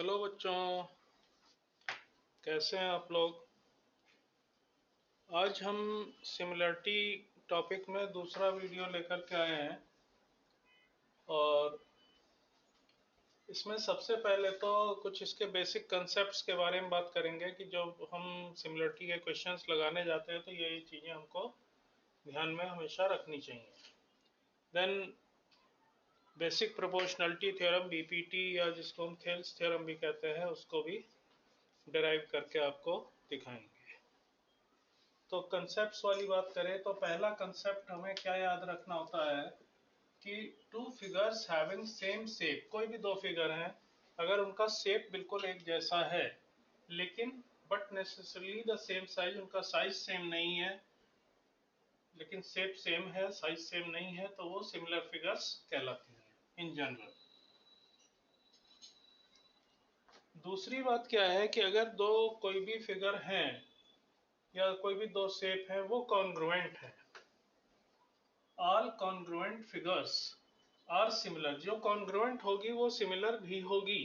Hello बच्चों, कैसे हैं आप लोग। आज हम सिमिलरिटी टॉपिक में दूसरा वीडियो लेकर के आए हैं और इसमें सबसे पहले तो कुछ इसके बेसिक कंसेप्ट्स के बारे में बात करेंगे कि जब हम सिमिलरिटी के क्वेश्चंस लगाने जाते हैं तो ये चीज़ें हमको ध्यान में हमेशा रखनी चाहिए। Then basic proportionality theorem BPT या जिसको हम थेल्स थ्योरम भी कहते हैं उसको भी डिराइव करके आपको दिखाएंगे। तो कंसेप्ट्स वाली बात करें तो पहला कंसेप्ट हमें क्या याद रखना होता है कि two figures having same shape, कोई भी दो फिगर हैं अगर उनका शेप बिल्कुल एक जैसा है लेकिन but necessarily the same size, उनका साइज सेम नहीं है लेकिन शेप सेम है, साइज सेम नहीं है, तो वो सिमिलर फिगर्स कहलाती हैं इन जनरल। दूसरी बात क्या है कि अगर दो कोई भी फिगर हैं या कोई भी दो शेप हैं वो कॉन्ग्रुएंट है। All congruent figures are similar, जो कॉन्ग्रुएंट होगी वो सिमिलर भी होगी,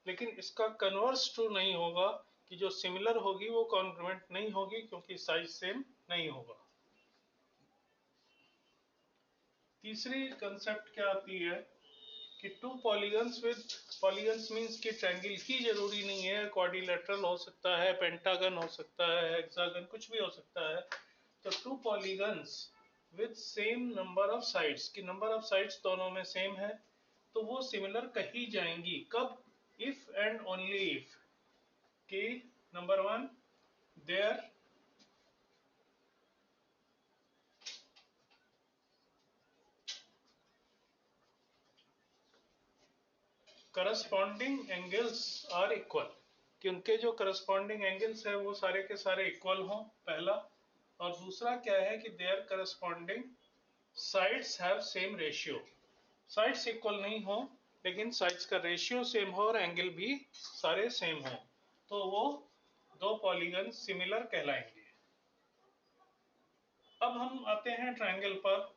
लेकिन इसका कन्वर्स ट्रू नहीं होगा कि जो सिमिलर होगी वो कॉन्ग्रुएंट नहीं होगी क्योंकि साइज सेम नहीं होगा। तीसरी कंसेप्ट क्या आती है कि to polygons with, polygons means कि ट्रायंगल ही जरूरी नहीं है, क्वाड्रिलेटरल हो सकता है, पेंटागन हो सकता है, हेक्सागन, कुछ भी हो सकता है। तो to polygons with same number of sides, की नंबर ऑफ साइड्स दोनों में सेम है तो वो सिमिलर कही जाएंगी। कब? इफ एंड ओनली इफ कि number one, their corresponding angles are equal, कि उनके जो करस्पॉन्डिंग एंगल्स है वो सारे के सारे इक्वल हों, पहला। और दूसरा क्या है कि there corresponding sides have same ratio, sides equal नहीं हो लेकिन साइड्स का रेशियो सेम हो और एंगल भी सारे सेम हो, तो वो दो पॉलीगन सिमिलर कहलाएंगे। अब हम आते हैं ट्रायंगल पर,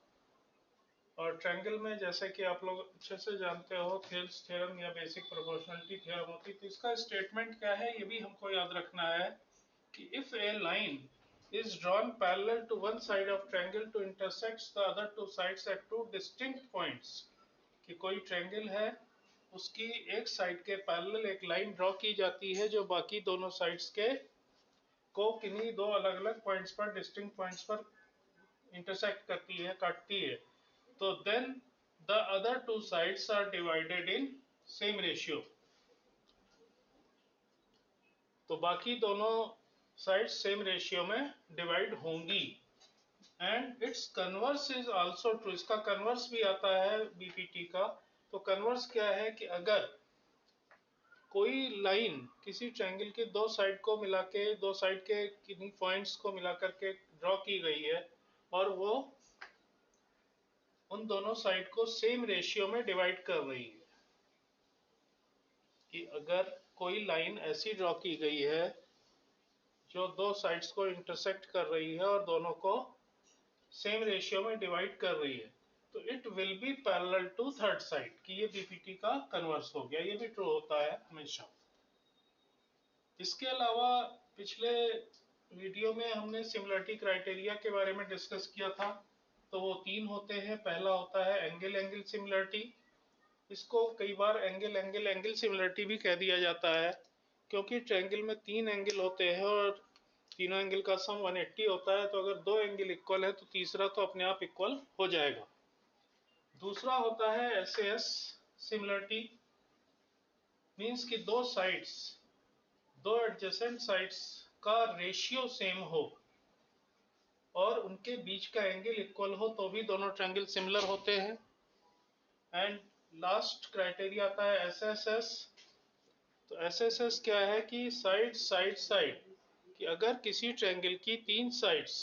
और ट्रायंगल में जैसे कि आप लोग अच्छे से जानते हो थेल्स थ्योरम या बेसिक प्रोपोर्शनलिटी थ्योरम होती, तो इसका स्टेटमेंट क्या है ये भी हमको याद रखना है कि if A line is drawn parallel to one side of triangle to intersect the other two sides at two distinct points, कि कोई ट्रायंगल है उसकी एक साइड के पैरेलल एक लाइन ड्रॉ की जाती है जो बाकी दोनों साइड्स के को किन्हीं दो अलग अलग पॉइंट्स पर, डिस्टिंक्ट पॉइंट्स पर इंटरसेक्ट करती है, काटती है। तो then the other two sides are divided in same ratio, तो बाकी दोनों साइड्स सेम रेशियो में डिवाइड होंगी। And its converse is also true, इसका कन्वर्स भी आता है बीपीटी का। तो कन्वर्स क्या है कि अगर कोई लाइन किसी ट्रायंगल के दो साइड को मिला के, दो साइड के किन्हीं पॉइंट्स को मिला करके ड्रॉ की गई है और वो उन दोनों साइड को सेम रेशियो में डिवाइड कर रही है, कि अगर कोई लाइन ऐसी ड्रॉ की गई है जो दो साइड्स को इंटरसेक्ट कर रही है और दोनों को सेम रेशियो में डिवाइड कर रही है, तो it will be parallel to third side, कि ये बीपीटी का कन्वर्स हो गया। ये भी ट्रू होता है हमेशा। इसके अलावा पिछले वीडियो में हमने सिमिलरिटी क्राइटेरिया के बारे में डिस्कस किया था, तो वो तीन होते हैं। पहला होता है एंगल एंगल सिमिलरिटी, इसको कई बार एंगल एंगल एंगल सिमिलरिटी भी कह दिया जाता है क्योंकि ट्रायंगल में तीन एंगल होते हैं और तीनों एंगल का सम 180 होता है, तो अगर दो एंगल इक्वल है तो तीसरा तो अपने आप इक्वल हो जाएगा। दूसरा होता है एसएस सिमिलरिटी, मींस कि दो साइड्स, दो एडजेसेंट साइड्स का रेशियो सेम हो और उनके बीच का एंगल इक्वल हो तो भी दोनों ट्रायंगल सिमिलर होते हैं। एंड लास्ट क्राइटेरिया आता है एसएसएस। तो एसएसएस क्या है कि साइड साइड साइड, कि अगर किसी ट्रायंगल की तीन साइड्स,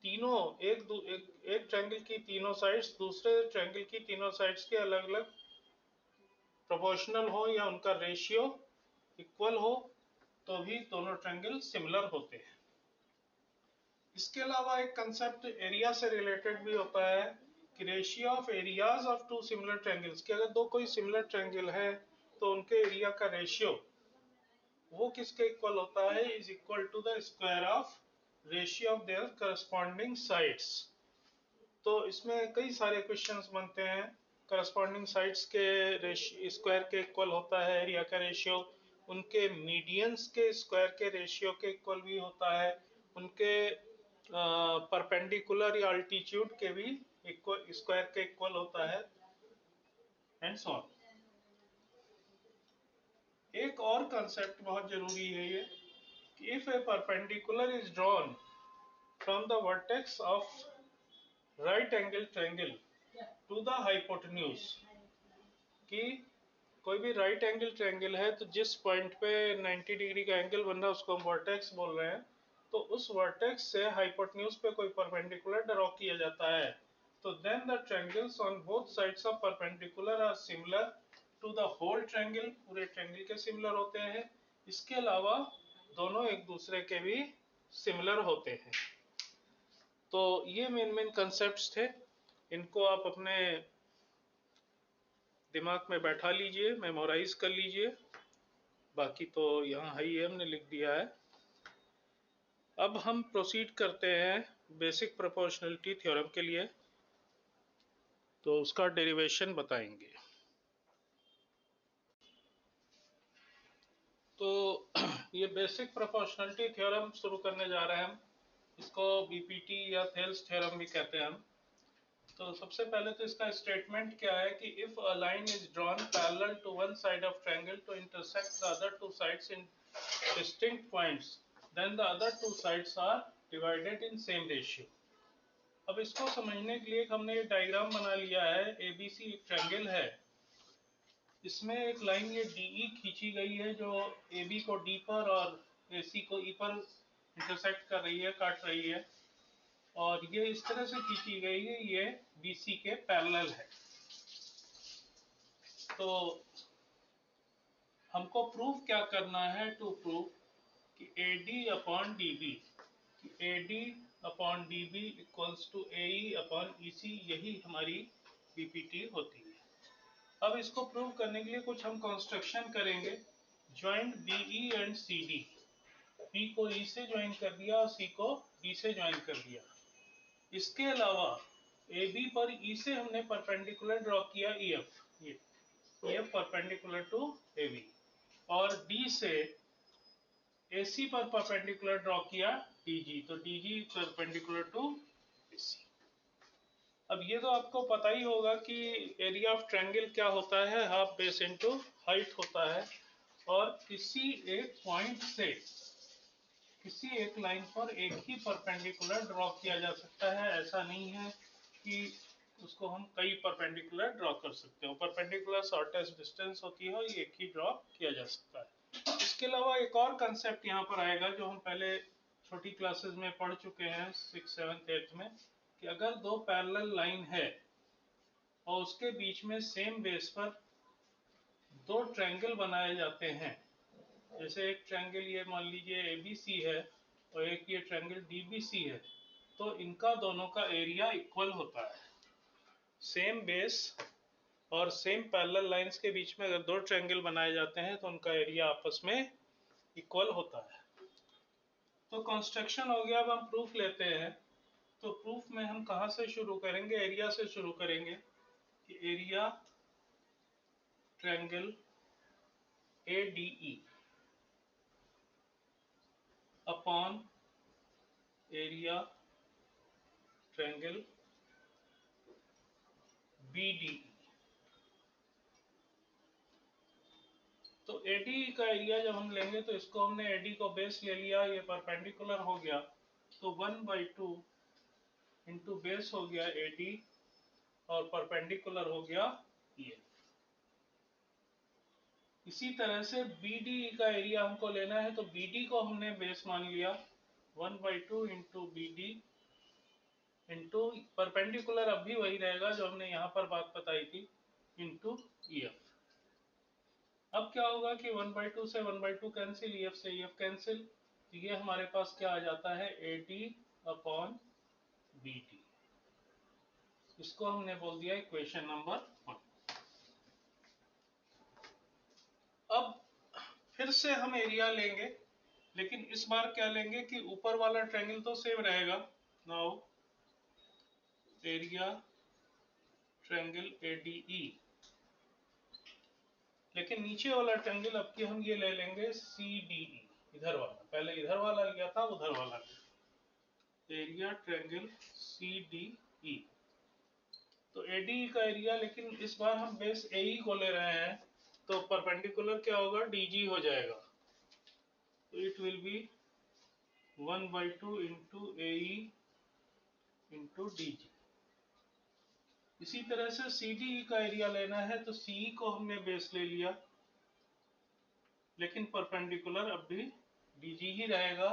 तीनों एक ट्रायंगल की तीनों साइड्स दूसरे ट्रायंगल की तीनों साइड्स के अलग अलग प्रोपोर्शनल हो या उनका रेशियो इक्वल हो तो भी दोनों ट्रायंगल सिमिलर होते हैं। इसके अलावा एक कंसेप्ट एरिया से रिलेटेड भी होता है कि ratio of areas of two similar triangles, कि अगर दो कोई सिमिलर ट्रायंगल है तो उनके एरिया का रेशियो वो किसके इक्वल होता है, is equal to the square of ratio of their corresponding sides. तो इसमें कई सारे क्वेश्चंस बनते हैं। करस्पॉन्डिंग साइड्स के स्क्वायर के इक्वल होता है एरिया का रेशियो, उनके मीडियंस के स्क्वायर के रेशियो के इक्वल भी होता है, उनके परपेंडिकुलर या अल्टीट्यूड के भी इक्वल स्क्वायर के इक्वल होता है, एंड सो ऑन। एक और कंसेप्ट बहुत जरूरी है ये कि if a perpendicular is drawn from the vertex of right angle triangle to the hypotenuse, कि कोई भी राइट एंगल ट्रायंगल है तो जिस पॉइंट पे 90 डिग्री का एंगल बन रहा है उसको हम वर्टेक्स बोल रहे हैं, तो उस वर्टेक्स से हाइपोटेन्यूज पे कोई परपेंडिकुलर ड्रॉ किया जाता है, तो then the triangles on both sides of perpendicular are similar to the whole triangle, पूरे ट्रायंगल के सिमिलर होते हैं। इसके अलावा दोनों एक दूसरे के भी सिमिलर होते हैं। तो ये मेन कंसेप्ट्स थे, इनको आप अपने दिमाग में बैठा लीजिए, मेमोराइज कर लीजिए, बाकी तो यहाँ है ही हमने लिख दिया है। अब हम प्रोसीड करते हैं बेसिक प्रोपोर्शनलिटी थ्योरम के लिए, तो उसका डेरिवेशन बताएंगे। तो ये बेसिक प्रोपोर्शनलिटी थ्योरम शुरू करने जा रहे हैं हम, इसको बीपीटी या थेल्स थ्योरम भी कहते हैं हम। तो सबसे पहले तो इसका स्टेटमेंट क्या है कि if a line is drawn parallel to one side of triangle to intersect the other two sides in distinct points, then the other two sides are divided in same ratio. अब इसको समझने के लिए हमने ये डायग्राम बना लिया है। एबीसी एक ट्रायंगल है, इसमें एक लाइन ये डीई खींची गई है जो एबी को डी पर और एसी को ई पर इंटरसेक्ट कर रही है, काट रही है, और ये इस तरह से खींची गई है, ये बीसी के पैरेलल है। तो हमको प्रूफ क्या करना है, टू प्रूव कि AD अपॉन DB, कि AD upon DB equals to AE upon EC, यही हमारी बीपीटी होती है। अब इसको प्रूव करने के लिए कुछ हम कंस्ट्रक्शन करेंगे। Joint BE and CD, B को E से ज्वाइन कर दिया और C को D से ज्वाइन कर दिया। इसके अलावा AB पर E से हमने परपेंडिकुलर ड्रॉ किया EF, ये EF परपेंडिकुलर टू AB, और D से AC पर परपेंडिकुलर ड्रॉ किया DG, तो DG परपेंडिकुलर टू AC। अब ये तो आपको पता ही होगा कि एरिया ऑफ ट्रायंगल क्या होता है, हाफ बेस इनटू हाइट होता है, और किसी एक पॉइंट से किसी एक लाइन पर एक ही परपेंडिकुलर ड्रॉ किया जा सकता है। ऐसा नहीं है कि उसको हम कई परपेंडिकुलर ड्रॉ कर सकते हो। परपेंडिकुलर शॉर्टेस्ट डिस्टेंस होती है, ये एक ही ड्रॉ किया जा सकता है। इसके अलावा एक और कंसेप्ट यहाँ पर आएगा जो हम पहले छोटी क्लासेस में पढ़ चुके हैं, 6th 7th 8th में, कि अगर दो पैरेलल लाइन है और उसके बीच में सेम बेस पर दो ट्रायंगल बनाए जाते हैं, जैसे एक ट्रायंगल ये मान लीजिए ABC है और एक ये ट्रायंगल DBC है, तो इनका दोनों का एरिया इक्वल होता है। सेम बेस और सेम पैरेलल लाइंस के बीच में अगर दो ट्रायंगल बनाए जाते हैं तो उनका एरिया आपस में इक्वल होता है। तो कंस्ट्रक्शन हो गया। अब हम प्रूफ लेते हैं। तो प्रूफ में हम कहाँ से शुरू करेंगे, एरिया से शुरू करेंगे कि area triangle ADE upon area triangle BDE। तो AD का एरिया जब हम लेंगे तो इसको हमने AD को बेस ले लिया, ये परपेंडिकुलर हो गया, तो 1/2 इंटू बेस हो गया AD और परपेंडिकुलर हो गया EF। इसी तरह से BD का एरिया हमको लेना है, तो BD को हमने बेस मान लिया, 1/2 इंटू BD इंटू परपेंडिकुलर अब भी वही रहेगा जो हमने यहाँ पर बात बताई थी, इंटू EF। अब क्या होगा कि 1/2 से 1/2 कैंसिल, EF से EF कैंसिल, तो ये हमारे पास क्या आ जाता है, AD अपॉन BD। इसको हमने बोल दिया इक्वेशन नंबर 1। फिर से हम एरिया लेंगे, लेकिन इस बार क्या लेंगे कि ऊपर वाला ट्रायंगल तो सेम रहेगा। नाउ एरिया ट्रायंगल ADE, लेकिन नीचे वाला ट्रायंगल अब की हम ये ले लेंगे CDE, इधर वाला, पहले इधर वाला लिया था, उधर वाला लिया, एरिया ट्रायंगल CDE। तो ADE का एरिया, लेकिन इस बार हम बेस AE को ले रहे हैं, तो परपेंडिकुलर क्या होगा, DG हो जाएगा। तो it will B 1/2 into AE into DG। इसी तरह से CDE का एरिया लेना है, तो CE को हमने बेस ले लिया, लेकिन परपेंडिकुलर अब भी DG ही रहेगा,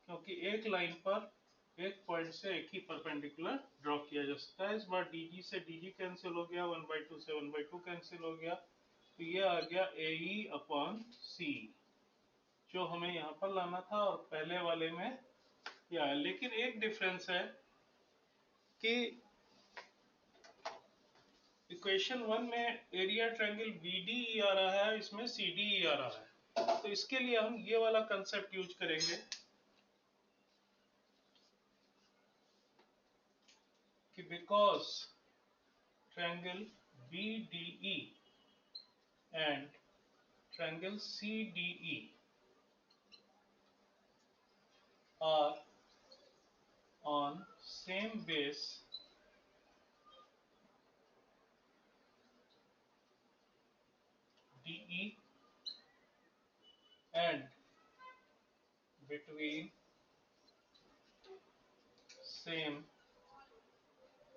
क्योंकि एक लाइन पर एक पॉइंट से एक ही परपेंडिकुलर ड्रॉ किया जा सकता है। इस बार DG से DG कैंसिल हो गया, 1/2 से 1/2 कैंसिल हो गया, तो ये आ गया AE अपॉन CE, जो हमें यहाँ पर लाना था और पहले वाले में यह है। लेकिन एक डिफरेंस है कि इक्वेशन 1 में एरिया ट्रायंगल BDE आ रहा है, इसमें CDE आ रहा है। तो इसके लिए हम ये वाला कंसेप्ट यूज करेंगे कि because triangle BDE and triangle CDE are on same base DE and between same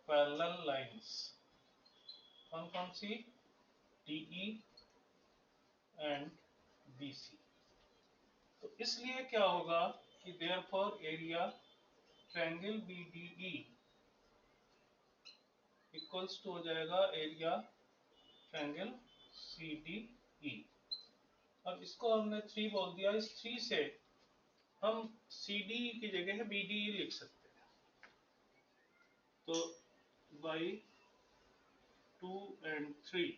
parallel lines। कौन कौन सी, DE एंड BC। तो इसलिए क्या होगा कि therefore area triangle BDE equals to हो जाएगा एरिया ट्रायंगल CDE। अब इसको हमने 3 बोल दिया, इस 3 से हम CDE की जगह BDE लिख सकते हैं। तो बाई 2 and 3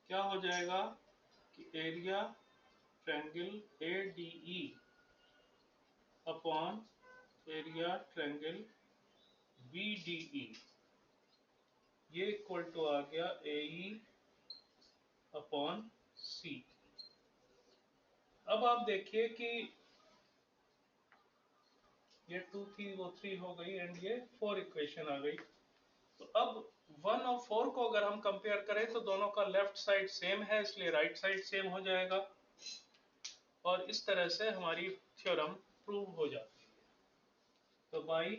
क्या हो जाएगा कि area triangle ADE upon area triangle BDE, ये इक्वल टू आ गया AE अपॉन C। अब आप देखिए कि ये 2 थी, वो 3 हो गई, एंड ये 4 इक्वेशन आ गई। तो अब 1 और 4 को अगर हम कंपेयर करें तो दोनों का लेफ्ट साइड सेम है, इसलिए राइट साइड सेम हो जाएगा, और इस तरह से हमारी थ्योरम प्रूव हो जाती है। तो बाय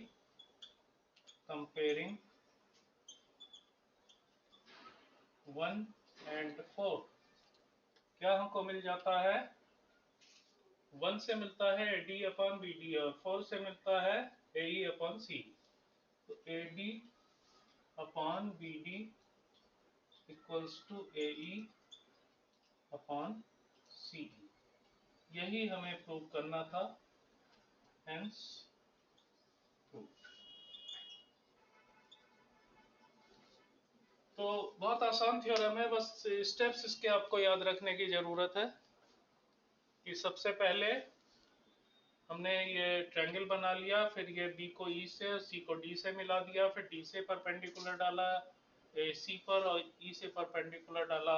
कंपेयरिंग 1 and 4 क्या हमको मिल जाता है, 1 से मिलता है AD अपॉन BD और 4 से मिलता है AE अपॉन C। तो AD upon BD equals to AE upon CE, यही हमें प्रूव करना था, हेंस प्रूव। तो बहुत आसान थ्योरम है, बस स्टेप्स इसके आपको याद रखने की जरूरत है कि सबसे पहले हमने ये ट्रायंगल बना लिया, फिर ये B को E से और C को D से मिला दिया, फिर D से परपेंडिकुलर डाला C पर और E से परपेंडिकुलर डाला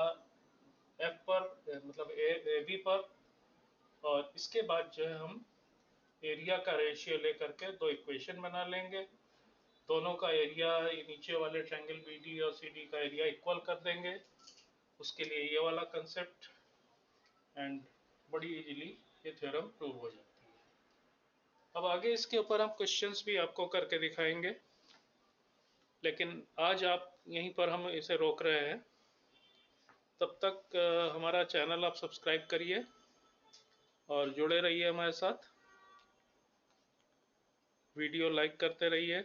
F पर, मतलब AB पर, और इसके बाद जो है हम एरिया का रेशियो लेकर के 2 इक्वेशन बना लेंगे, दोनों का एरिया नीचे वाले ट्रायंगल BD और CD का एरिया इक्वल कर देंगे, उसके लिए ये वाला कंसेप्ट, एंड बड़ी इजीली ये थ्योरम प्रूव हो जाती है। अब आगे इसके ऊपर हम क्वेश्चंस भी आपको करके दिखाएंगे, लेकिन आज आप यहीं पर हम इसे रोक रहे हैं। तब तक हमारा चैनल आप सब्सक्राइब करिए और जुड़े रहिए हमारे साथ, वीडियो लाइक करते रहिए,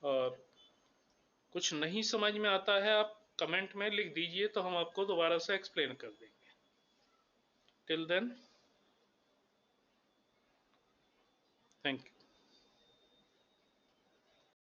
और कुछ नहीं समझ में आता है आप कमेंट में लिख दीजिए, तो हम आपको दोबारा से एक्सप्लेन कर देंगे। Till then, thank you.